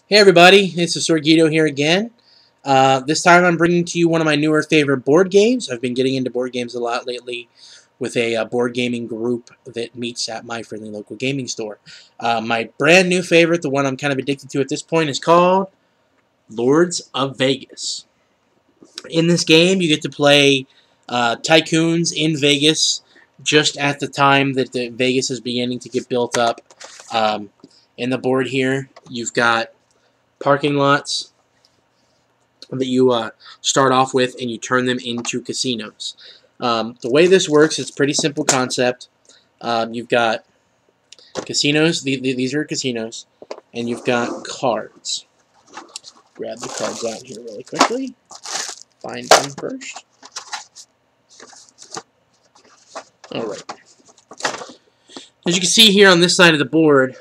Hey everybody, it's Sorgito here again. This time I'm bringing to you one of my newer favorite board games. I've been getting into board games a lot lately with a board gaming group that meets at my friendly local gaming store. My brand new favorite, the one I'm kind of addicted to at this point, is called Lords of Vegas. In this game, you get to play tycoons in Vegas just at the time that the Vegas is beginning to get built up. In the board here, you've got parking lots that you start off with, and you turn them into casinos. The way this works, it's a pretty simple concept. You've got casinos. These are casinos, and you've got cards. Grab the cards out here really quickly. Find them first. Alright. As you can see here on this side of the board,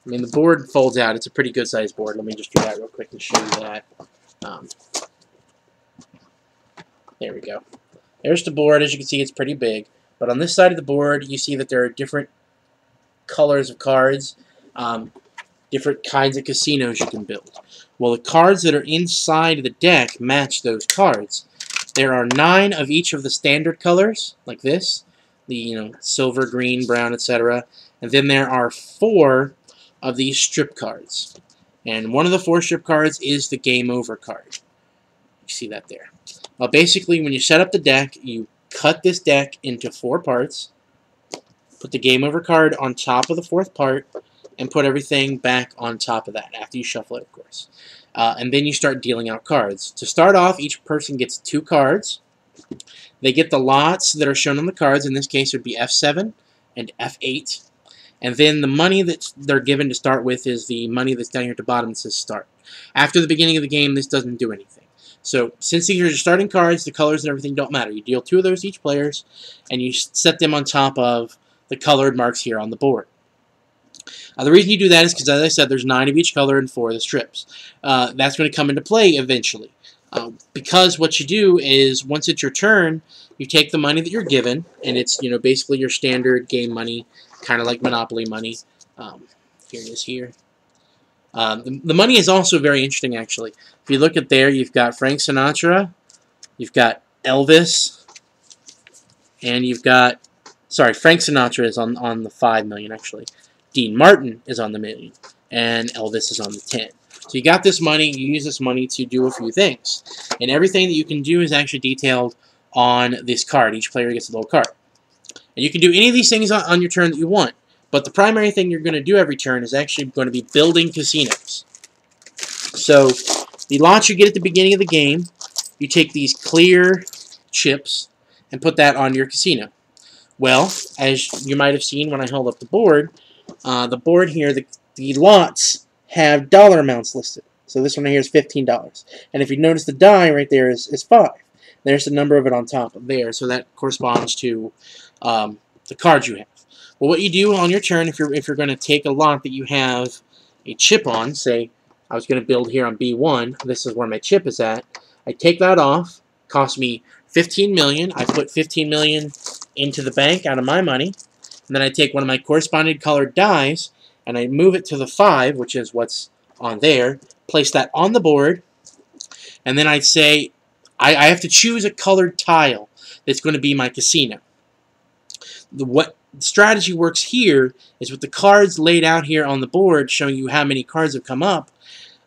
the board folds out. It's a pretty good sized board. Let me just do that real quick to show you that. There we go. There's the board. As you can see, it's pretty big. But on this side of the board, you see that there are different colors of cards, different kinds of casinos you can build. Well, the cards that are inside the deck match those cards. There are 9 of each of the standard colors, like this, the silver, green, brown, etc. And then there are 4 of these strip cards. And one of the 4 strip cards is the game over card. You see that there. Well, basically, when you set up the deck, you cut this deck into 4 parts, put the game over card on top of the 4th part, and put everything back on top of that, after you shuffle it, of course. And then you start dealing out cards. To start off, each person gets 2 cards. They get the lots that are shown on the cards. In this case, it would be F7 and F8. And then the money that they're given to start with is the money that's down here at the bottom that says start. After the beginning of the game, this doesn't do anything. So since these are your starting cards, the colors and everything don't matter. You deal 2 of those to each players, and you set them on top of the colored marks here on the board. The reason you do that is because, as I said, there's 9 of each color and 4 of the strips. That's going to come into play eventually. Because what you do is, once it's your turn, you take the money that you're given, and it's basically your standard game money, kind of like Monopoly money. Here it is here. The money is also very interesting, actually. If you look at there, you've got Frank Sinatra, you've got Elvis, and you've got... Sorry, Frank Sinatra is on the 5 million, actually. Dean Martin is on the 1 million, and Elvis is on the 10. So you got this money, you use this money to do a few things. And everything that you can do is actually detailed on this card. Each player gets a little card. And you can do any of these things on your turn that you want. But the primary thing you're going to do every turn is actually going to be building casinos. So the lots you get at the beginning of the game, you take these clear chips and put that on your casino. Well, as you might have seen when I held up the board here, the lots have dollar amounts listed. So this one here is $15. And if you notice, the die right there is 5. There's the number of it on top of there, so that corresponds to the cards you have. Well, what you do on your turn, if you're going to take a lot that you have a chip on, say I was going to build here on B1, this is where my chip is at, I take that off, cost me 15 million, I put 15 million into the bank out of my money, and then I take one of my corresponding colored dies, and I move it to the 5, which is what's on there, place that on the board, and then I'd say I have to choose a colored tile that's going to be my casino. What strategy works here is with the cards laid out here on the board showing you how many cards have come up.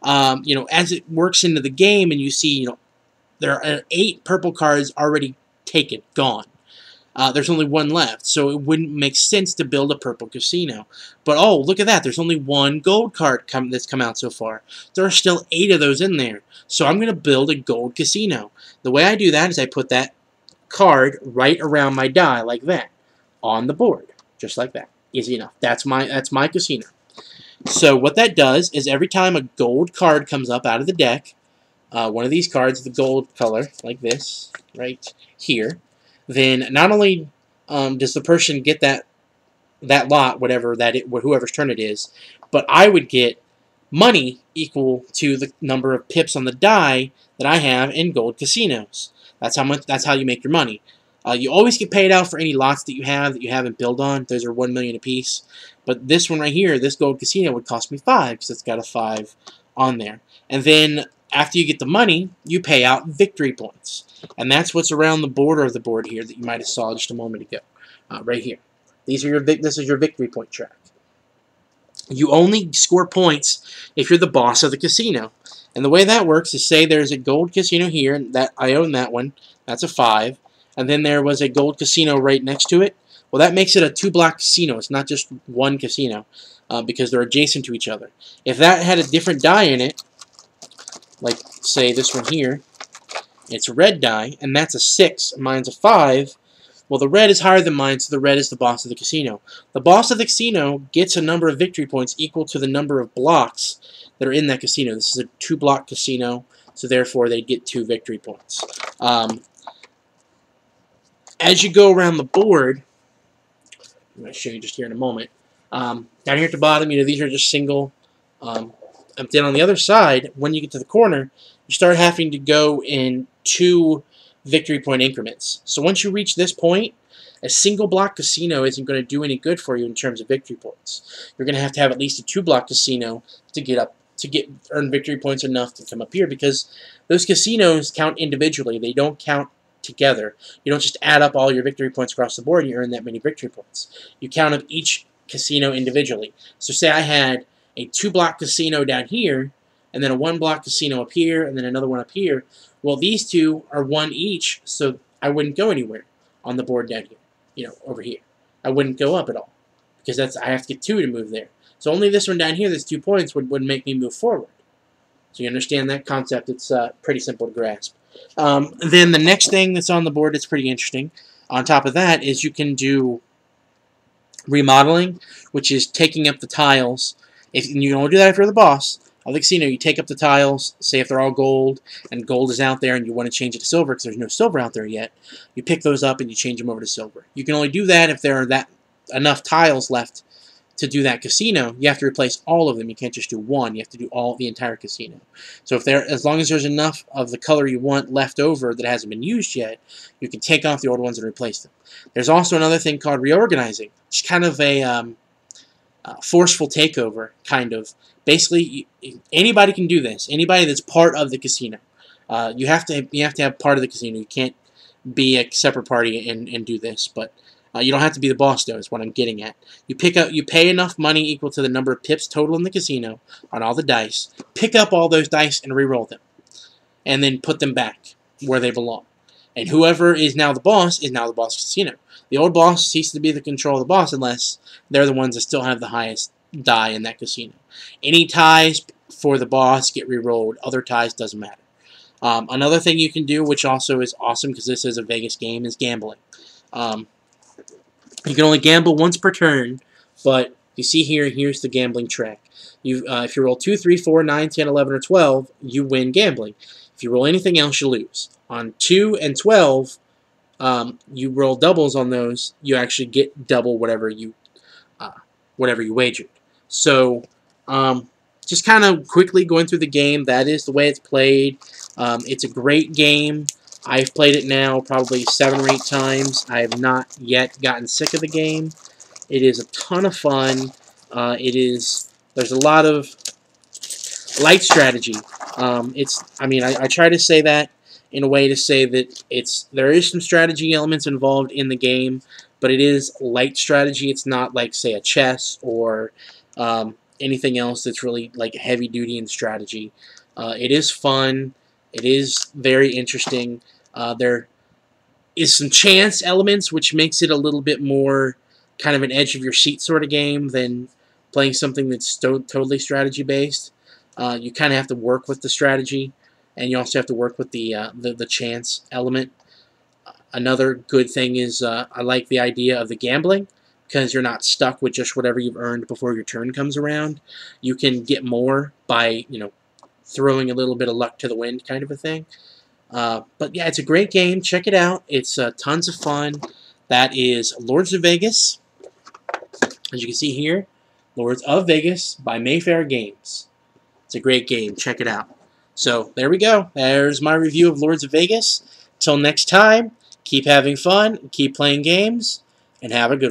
As it works into the game and you see, there are 8 purple cards already taken, gone. There's only 1 left, so it wouldn't make sense to build a purple casino. But oh, look at that, there's only 1 gold card that's come out so far. There are still 8 of those in there. So I'm going to build a gold casino. The way I do that is I put that card right around my die, like that, on the board. Just like that. Easy enough. That's my casino. So what that does is every time a gold card comes up out of the deck, one of these cards, the gold color, like this, right here, then not only does the person get that lot, whoever's turn it is, but I would get money equal to the number of pips on the die that I have in gold casinos. That's how you make your money. You always get paid out for any lots that you haven't built on. Those are 1 million apiece. But this one right here, this gold casino, would cost me 5 because it's got a 5 on there. And then after you get the money, you pay out victory points. And that's what's around the border of the board here that you might have saw just a moment ago. Right here. This is your victory point track. You only score points if you're the boss of the casino. And the way that works is, say there's a gold casino here, and that I own that one. That's a 5. And then there was a gold casino right next to it. Well, that makes it a 2-block casino. It's not just one casino because they're adjacent to each other. If that had a different die in it, like, say, this one here, it's a red die, and that's a 6, and mine's a 5, well, the red is higher than mine, so the red is the boss of the casino. The boss of the casino gets a number of victory points equal to the number of blocks that are in that casino. This is a 2-block casino, so therefore they get 2 victory points. As you go around the board, I'm going to show you just here in a moment. Down here at the bottom, these are just single. And then on the other side, when you get to the corner, you start having to go in 2 victory point increments. So once you reach this point, a single block casino isn't going to do any good for you in terms of victory points. You're going to have at least a 2-block casino to earn victory points enough to come up here, because those casinos count individually. They don't count together. You don't just add up all your victory points across the board and you earn that many victory points. You count up each casino individually. So say I had a 2-block casino down here, and then a 1-block casino up here, and then another one up here. Well, these two are 1 each, so I wouldn't go anywhere on the board down here, over here. I wouldn't go up at all, because I have to get 2 to move there. So only this one down here, that's 2 points, would make me move forward. So you understand that concept. It's pretty simple to grasp. Then the next thing that's on the board that's pretty interesting, on top of that, is you can do remodeling, which is taking up the tiles. And you can only do that if you're the boss of the casino. You take up the tiles, say if they're all gold, and gold is out there and you want to change it to silver because there's no silver out there yet. You pick those up and you change them over to silver. You can only do that if there are enough tiles left to do that casino. You have to replace all of them. You can't just do one. You have to do the entire casino. So as long as there's enough of the color you want left over that hasn't been used yet, you can take off the old ones and replace them. There's also another thing called reorganizing. It's kind of a forceful takeover, kind of. Basically, anybody can do this. Anybody that's part of the casino. You have to have part of the casino. You can't be a separate party and do this, but you don't have to be the boss, though, is what I'm getting at. You pay enough money equal to the number of pips total in the casino on all the dice. Pick up all those dice and re-roll them. And then put them back where they belong. And whoever is now the boss is now the boss of the casino. The old boss ceases to be the control of the boss unless they're the ones that still have the highest die in that casino. Any ties for the boss get re-rolled. Other ties doesn't matter. Another thing you can do, which also is awesome because this is a Vegas game, is gambling. You can only gamble once per turn, but you see here's the gambling track. If you roll 2, 3, 4, 9, 10, 11, or 12, you win gambling. If you roll anything else, you lose. On 2 and 12, you roll doubles on those, you actually get double whatever you wagered. So, just kind of quickly going through the game, that is the way it's played. It's a great game. I've played it now probably 7 or 8 times. I have not yet gotten sick of the game. It is a ton of fun. There's a lot of light strategy. I try to say that in a way to say that there is some strategy elements involved in the game, but it is light strategy. It's not like, say, a chess or anything else that's really like heavy duty in strategy. It is fun. It is very interesting. There is some chance elements, which makes it a little bit more kind of an edge of your seat sort of game than playing something that's totally strategy based. You kind of have to work with the strategy, and you also have to work with the chance element. Another good thing is I like the idea of the gambling, because you're not stuck with just whatever you've earned before your turn comes around. You can get more by throwing a little bit of luck to the wind, kind of a thing. But yeah, it's a great game. Check it out. It's tons of fun. That is Lords of Vegas. As you can see here, Lords of Vegas by Mayfair Games. It's a great game. Check it out. So there we go. There's my review of Lords of Vegas. Till next time, Keep having fun, keep playing games, and have a good one.